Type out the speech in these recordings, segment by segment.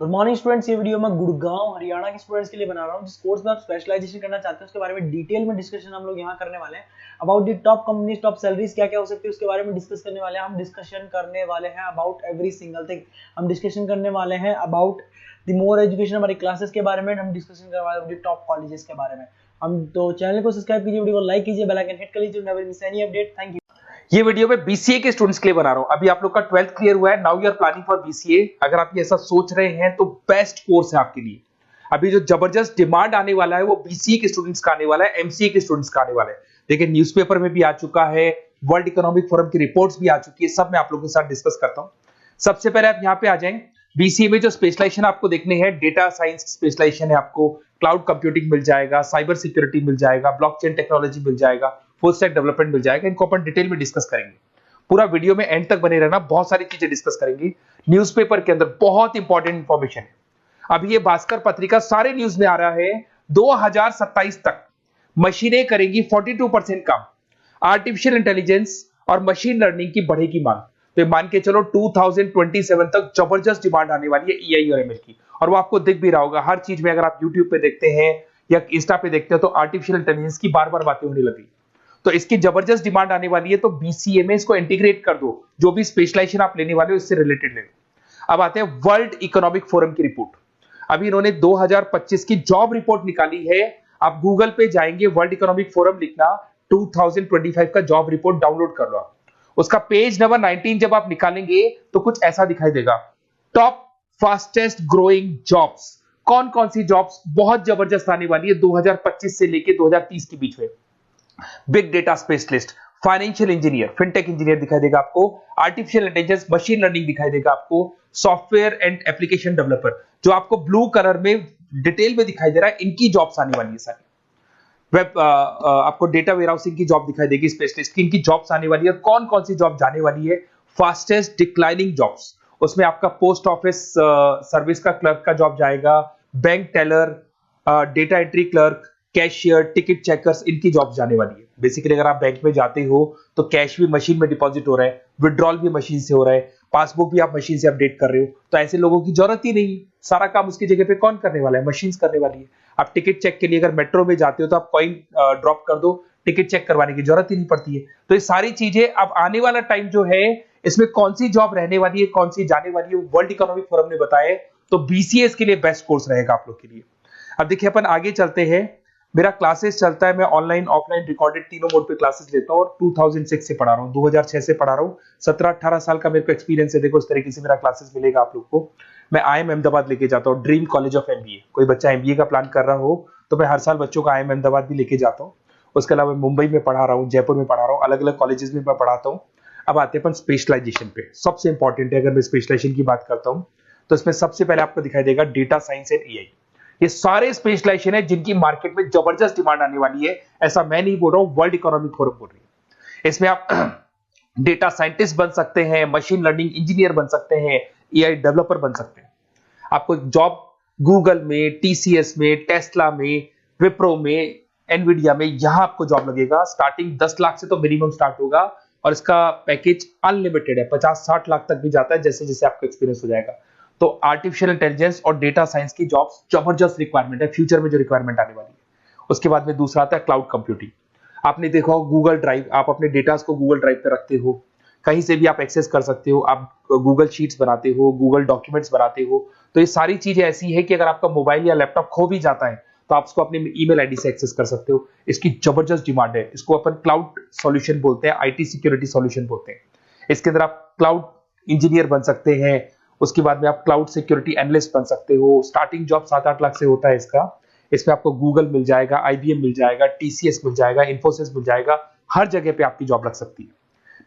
Good morning students, ये video मैं गुड़गांव हरियाणा के स्टूडेंट्स के लिए बना रहा हूँ जिस कोर्स में आप स्पेशलाइजेशन करना चाहते हैं उसके बारे में डिटेल में डिस्कशन हम लोग यहाँ करने वाले हैं। About the top companies, top salaries क्या क्या हो सकती है उसके बारे में डिस्कस करने वाले हैं। हम डिस्कशन करने वाले हैं अबाउट एवरी सिंगल थिंग। हम डिस्कशन करने वाले हैं अबाउट द मोर एजुकेशन, हमारी क्लासेस के बारे में। हम डिस्कशन करने वाले हैं टॉप कॉलेजेस के बारे में। हम तो चैनल को सब्सक्राइब कीजिए, वीडियो को लाइक कीजिए, बेल आइकन हिट कर लीजिए, never miss any update. Thank you. ये वीडियो में बीसीए के स्टूडेंट्स के लिए बना रहा हूं। अभी आप लोग का 12th क्लियर हुआ है, now you are planning for BCA. अगर आप ये ऐसा सोच रहे हैं तो बेस्ट कोर्स है आपके लिए। अभी जो जबरदस्त डिमांड आने वाला है वो बीसीए के स्टूडेंट्स का आने वाला है, एमसीए के स्टूडेंट्स का आने वाला है। देखिए न्यूज़पेपर में भी आ चुका है, वर्ल्ड इकोनॉमिक फोरम की रिपोर्ट्स भी आ चुकी है, सब मैं आप लोगों के साथ डिस्कस करता हूं। सबसे पहले आप यहाँ पे आ जाएं। बीसीए में जो स्पेशलाइजेशन आपको देखने हैं, डेटा साइंस स्पेशलाइजेशन है, आपको क्लाउड कंप्यूटिंग मिल जाएगा, साइबर सिक्योरिटी मिल जाएगा, ब्लॉकचेन टेक्नोलॉजी मिल जाएगा, फुल स्टैक डेवलपमेंट मिल जाएगा। इनको अपन डिटेल में डिस्कस करेंगे। पूरा वीडियो में एंड तक बने रहना, बहुत सारी चीजें डिस्कस करेंगे। न्यूज़पेपर के अंदर बहुत इंपॉर्टेंट इंफॉर्मेशन है। अभी ये भास्कर पत्रिका सारे न्यूज में आ रहा है, 2027 तक मशीनें करेंगी 42% काम। आर्टिफिशियल इंटेलिजेंस और मशीन लर्निंग की बढ़ेगी मांग। तो मान के चलो 2027 तक जबरदस्त डिमांड आने वाली है एआई और एमएल की। और वो आपको दिख भी रहा होगा हर चीज में। अगर आप यूट्यूब पे देखते हैं या इंस्टा पे देखते हैं तो आर्टिफिशियल इंटेलिजेंस की बार बार बातें होने लगी। तो इसकी जबरदस्त डिमांड आने वाली है। तो बीसीए में इसको इंटीग्रेट कर दो, जो भी स्पेशलाइजेशन आप लेने वाले हो इससे रिलेटेड ले लो। अब आते हैं वर्ल्ड इकोनॉमिक फोरम की रिपोर्ट। अभी इन्होंने 2025 की जॉब रिपोर्ट निकाली है। आप गूगल पे जाएंगे, वर्ल्ड इकोनॉमिक फोरम लिखना, 2025 का जॉब रिपोर्ट डाउनलोड कर लो। उसका पेज नंबर 19 जब आप निकालेंगे तो कुछ ऐसा दिखाई देगा, टॉप फास्टेस्ट ग्रोइंग जॉब्स। कौन कौन सी जॉब्स बहुत जबरदस्त आने वाली है 2025 से लेके 2030 के बीच में। Big data specialist, financial engineer, fintech engineer दिखाई देगा आपको, आर्टिफिशियल इंटेलिजेंस, मशीन लर्निंग दिखाई देगा आपको, सॉफ्टवेयर एंड एप्लीकेशन डेवलपर, जो आपको ब्लू कलर में डिटेल में दिखाई दे रहा है, इनकी जॉब्स आने वाली है सारी। वेब आपको डेटा वेयरहाउसिंग की जॉब दिखाई देगी, स्पेशलिस्ट की, इनकी जॉब्स आने वाली है। कौन कौन सी जॉब जाने वाली है, फास्टेस्ट डिक्लाइनिंग जॉब्स, उसमें आपका पोस्ट ऑफिस सर्विस का क्लर्क का जॉब जाएगा, bank teller, data entry clerk, cashier, ticket checkers, इनकी जॉब जाने वाली है। बेसिकली अगर आप बैंक में जाते हो तो कैश भी मशीन में डिपॉजिट हो रहा है, विड्रॉल भी मशीन से हो रहा है, पासबुक भी आप मशीन से अपडेट कर रहे हो, तो ऐसे लोगों की जरूरत ही नहीं। सारा काम उसकी जगह पे कौन करने वाला है, मशीन करने वाली है। आप टिकट चेक के लिए अगर मेट्रो में जाते हो तो आप कॉइन ड्रॉप कर दो, टिकट चेक करवाने की जरूरत ही नहीं पड़ती है। तो ये सारी चीजें अब आने वाला टाइम जो है, इसमें कौन सी जॉब रहने वाली है, कौन सी जाने वाली है, वर्ल्ड इकोनॉमिक फोरम ने बताया। तो बीसीए के लिए बेस्ट कोर्स रहेगा आप लोग के लिए। अब देखिए अपन आगे चलते हैं। मेरा क्लासेस चलता है, मैं ऑनलाइन ऑफलाइन रिकॉर्डेड तीनों मोड पे क्लासेस लेता हूँ और 2006 से पढ़ा रहा हूँ, 2006 से पढ़ा रहा हूँ। 17-18 साल का मेरे को एक्सपीरियंस है। देखो इस तरीके से मेरा क्लासेस मिलेगा आप लोग को। मैं आईएम अहमदाबाद लेके जाता हूँ, ड्रीम कॉलेज ऑफ एमबीए। कोई बच्चा एमबीए का प्लान कर रहा हो तो मैं हर साल बच्चों का आईएम अहमदाबाद भी लेके जाता हूँ। उसके अलावा मुंबई में पढ़ा रहा हूँ, जयपुर में पढ़ा रहा हूँ, अलग अलग कॉलेजेस में मैं पढ़ाता हूँ। अब आते हैं अपन स्पेशलाइजेशन पे। सबसे इंपॉर्टेंट है, अगर मैं स्पेशलाइजेशन की बात करता हूँ तो इसमें सबसे पहले आपको दिखाई देगा डेटा साइंस एंड एआई। ये सारे स्पेशलाइजेशन है जिनकी मार्केट में जबरदस्त डिमांड आने वाली है। ऐसा मैं नहीं बोल रहा हूं, वर्ल्ड इकोनॉमिक फोरम बोल रही है। इसमें आप डेटा साइंटिस्ट बन सकते हैं, मशीन लर्निंग इंजीनियर बन सकते हैं, एआई डेवलपर बन सकते हैं। आपको जॉब गूगल में, टीसीएस में, टेस्ला में, विप्रो में, एनवीडिया में, यहां आपको जॉब लगेगा। स्टार्टिंग 10 लाख से तो मिनिमम स्टार्ट होगा और इसका पैकेज अनलिमिटेड है, 50-60 लाख तक भी जाता है जैसे जैसे आपका एक्सपीरियंस हो जाएगा। तो आर्टिफिशियल इंटेलिजेंस और डेटा साइंस की जॉब्स जबरदस्त रिक्वायरमेंट है, फ्यूचर में जो रिक्वायरमेंट आने वाली है। उसके बाद में दूसरा आता है क्लाउड कंप्यूटिंग। आपने देखा हो गूगल ड्राइव, आप अपने डेटास को गूगल ड्राइव पे रखते हो, कहीं से भी आप एक्सेस कर सकते हो। आप गूगल शीट्स बनाते हो, गूगल डॉक्यूमेंट्स बनाते हो। तो ये सारी चीजें ऐसी है कि अगर आपका मोबाइल या लैपटॉप खो भी जाता है तो आप उसको अपने ईमेल आईडी से एक्सेस कर सकते हो। इसकी जबरदस्त डिमांड है। इसको अपन क्लाउड सॉल्यूशन बोलते हैं, आईटी सिक्योरिटी सॉल्यूशन बोलते हैं। इसके अंदर आप क्लाउड इंजीनियर बन सकते हैं। उसके बाद में आप क्लाउड सिक्योरिटी एनालिस्ट बन सकते हो। स्टार्टिंग जॉब 7-8 लाख से होता है इसका। इसमें आपको गूगल मिल जाएगा, आईबीएम मिल जाएगा, टीसीएस मिल जाएगा, इन्फोसिस मिल जाएगा, हर जगह पे आपकी जॉब लग सकती है।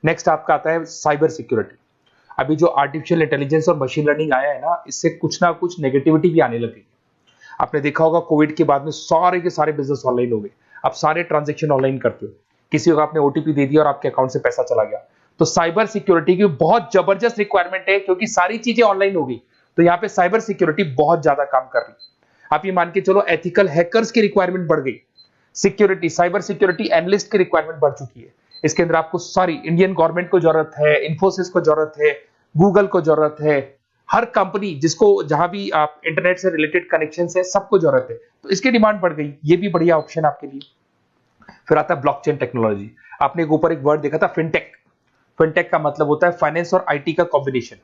नेक्स्ट आपका आता है साइबर सिक्योरिटी। अभी जो आर्टिफिशियल इंटेलिजेंस और मशीन लर्निंग आया है ना, इससे कुछ ना कुछ नेगेटिविटी भी आने लगी। आपने देखा होगा कोविड के बाद में सारे के सारे बिजनेस ऑनलाइन हो गए। आप सारे ट्रांजेक्शन ऑनलाइन करते हो, किसी को आपने ओटीपी दे दिया और आपके अकाउंट से पैसा चला गया। तो साइबर सिक्योरिटी की बहुत जबरदस्त रिक्वायरमेंट है, क्योंकि सारी चीजें ऑनलाइन हो गई। तो यहाँ पे साइबर सिक्योरिटी बहुत ज्यादा काम कर रही है। आप ये मान के चलो एथिकल हैकर्स की रिक्वायरमेंट बढ़ गई। सिक्योरिटी, साइबर सिक्योरिटी एनालिस्ट की रिक्वायरमेंट बढ़ चुकी है। इसके अंदर आपको सारी इंडियन गवर्नमेंट को जरूरत है, इन्फोसिस को जरूरत है, गूगल को जरूरत है, हर कंपनी जिसको जहां भी आप इंटरनेट से रिलेटेड कनेक्शन है सबको जरूरत है, तो इसकी डिमांड बढ़ गई, ये भी बढ़िया ऑप्शन आपके लिए। फिर आता है ब्लॉकचेन टेक्नोलॉजी। आपने ऊपर एक वर्ड देखा था फिनटेक। फिनटेक का मतलब होता है फाइनेंस और आईटी का कॉम्बिनेशन।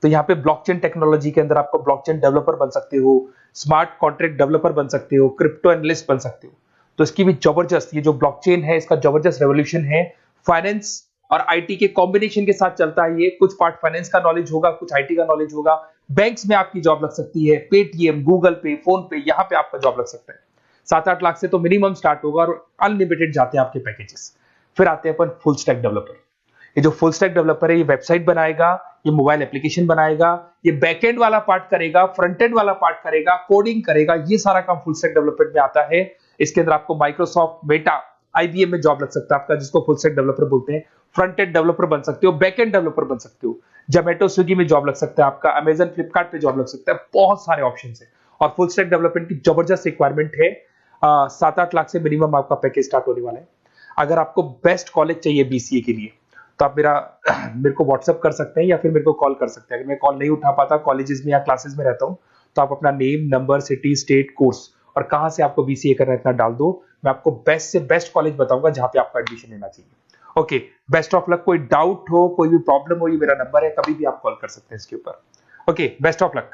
तो यहाँ पे ब्लॉकचेन टेक्नोलॉजी के अंदर आपको ब्लॉकचेन डेवलपर बन सकते हो, स्मार्ट कॉन्ट्रैक्ट डेवलपर बन सकते हो, क्रिप्टो एनालिस्ट बन सकते हो। तो इसकी भी जबरदस्त, ये जो ब्लॉकचेन है इसका जबरदस्त रेवोल्यूशन है। फाइनेंस और आईटी के कॉम्बिनेशन के साथ चलता है ये। कुछ पार्ट फाइनेंस का नॉलेज होगा, कुछ आईटी का नॉलेज होगा। बैंक्स में आपकी जॉब लग सकती है, पेटीएम, गूगल पे, फोन पे, यहाँ पे आपका जॉब लग सकता है। 7-8 लाख से तो मिनिमम स्टार्ट होगा और अनलिमिटेड जाते हैं आपके पैकेजेस। फिर आते हैं अपन फुल स्टैक डेवलपर। ये जो फुल स्टैक डेवलपर है ये वेबसाइट बनाएगा, ये मोबाइल एप्लीकेशन बनाएगा, ये बैकएंड वाला पार्ट करेगा, फ्रंट एंड वाला पार्ट करेगा, कोडिंग करेगा, ये सारा काम फुल स्टैक डेवलपमेंट में आता है। इसके अंदर आपको माइक्रोसॉफ्ट, मेटा, आईबीएम में जॉब लग सकता है आपका, जिसको फुल स्टैक डेवलपर बोलते हैं। फ्रंट एंड डेवलपर बन सकते हो, बैक एंड डेवलपर बन सकते हो, जोमेटो, स्विगी में जॉब लग सकता है आपका, अमेजन, फ्लिपकार्ट पे जॉब लग सकता है। बहुत सारे ऑप्शन है और फुल स्टैक डेवलपमेंट की जबरदस्त रिक्वायरमेंट है। 7-8 लाख से मिनिमम आपका पैकेज स्टार्ट होने वाला है। अगर आपको बेस्ट कॉलेज चाहिए बीसीए के लिए तो आप मेरे को व्हाट्सएप कर सकते हैं या फिर मेरे को कॉल कर सकते हैं। अगर मैं कॉल नहीं उठा पाता, कॉलेजेस में या क्लासेस में रहता हूं, तो आप अपना name, number, city, state, course और कहां से आपको बीसीए करना है इतना डाल दो। मैं आपको बेस्ट से बेस्ट कॉलेज बताऊंगा जहां पे आपको एडमिशन लेना चाहिए। Okay, best of luck. कोई डाउट हो, कोई भी प्रॉब्लम हो, ये मेरा नंबर है, कभी भी आप कॉल कर सकते हैं इसके ऊपर। Okay, best of luck.